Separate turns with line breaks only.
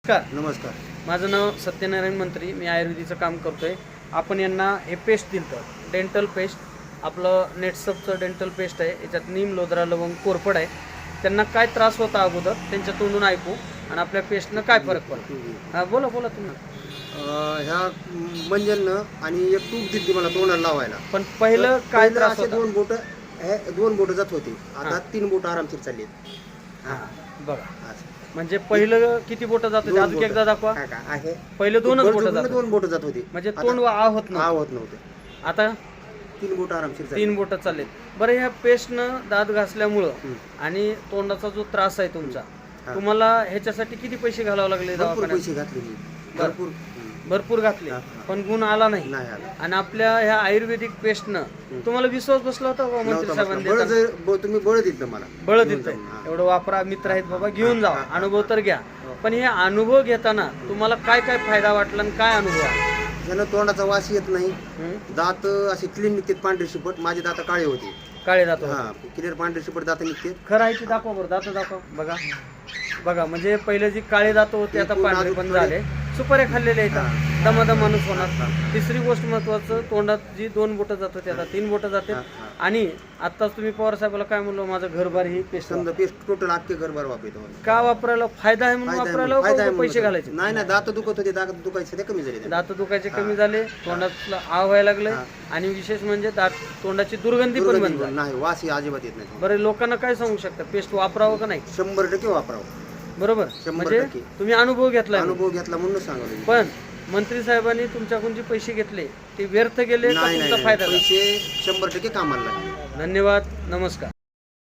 नमस्कार.
माझं नाव सत्यनारायण मंत्री. मी आयुर्वेदिकचं काम करतोय. आपण यांना हे पेस्ट दिलं, डेंटल पेस्ट. आपलं नेटसपचं डेंटल पेस्ट आहे. याच्यात नीम, लोदरा, लवंग, कोरफड आहे. त्यांना काय त्रास होता अगोदर त्यांच्या तोंडून ऐकू आणि आपल्या पेस्टनं काय फरक पडतो. हां, बोला तुम्ही.
ह्या मंजननं आणि एक तूप दिली मला तोंडाला लावायला.
पण पहिलं काय त्रास होता?
दोन बोट जात होते, आता 3 बोट आरामशीर चालली.
हां, बघा. म्हणजे पहिलं किती बोटं जात होते? अजून एकदा दाखवा.
आहे
पहिलं दोनच बोटं जात होते.
2 बोट जात होती.
म्हणजे तोंड होत
नव्हते.
आता
3 बोट आरामशीर
3 बोटं चाललेत. बरं, ह्या पेस्टनं दात घासल्यामुळं आणि तोंडाचा जो त्रास आहे तुमचा, तुम्हाला ह्याच्यासाठी किती पैसे घालावे लागले दवाखान्यात?
पैसे घातले
भरपूर घातले, पण गुण आला नाही. आणि आपल्या ह्या आयुर्वेदिक पेस्टनं तुम्हाला विश्वास बसला होता का मंत्री साहेबांनी?
तुम्ही बळ दिलं मला.
बळ दिलंय. एवढं वापरा, मित्र आहेत बाबा, घेऊन जा, अनुभव तर घ्या. पण हे अनुभव घेताना तुम्हाला काय काय फायदा वाटला आणि काय अनुभव आहे?
ज्यानं तोंडाचा वास येत नाही, दात असे क्लीन निघतात, पांढरे शिपट. माझे दात काळे होते,
काळे दात.
क्लिअर पांढरे शिपट दात निघते.
खरं आहे की? दाखवा बरं, दात दाखवा. बघा बघा, म्हणजे पहिले जी काळे दात होते आता पांढरे पण झाले. सुपाऱ्या खाल्लेल्या आहेत, दमादम माणूस होणार. तिसरी गोष्ट महत्वाचं, तोंडात जी 2 बोटं जात होती आता 3 बोटं जाते. आणि आताच तुम्ही पवार साहेबाला काय म्हणलो, माझं घरभार ही पेस्ट
टोटल अख्खे घरभार वापरतो.
का वापरायला? फायदा आहे म्हणून वापरायला, पैसे घालायचे
नाही. दात दुखत होते, दात दुखायचे कमी झाले.
दात दुखायचे कमी झाले, तोंडातलं आव व्हायला लागले. आणि विशेष म्हणजे तोंडाची दुर्गंधी पण बंद झाली.
नाही, वास अजिबात येत नाही.
बरं, लोकांना काय सांगू शकता, पेस्ट वापरावं का नाही?
100% वापरावं.
बरोबर, म्हणजे तुम्ही अनुभव घेतला
म्हणून सांगतो.
पण मंत्री साहेबांनी तुमच्याकडून जे पैसे घेतले ते व्यर्थ गेले का तुमचा फायदा?
पैसे 100% कामाला लागले.
धन्यवाद, नमस्कार.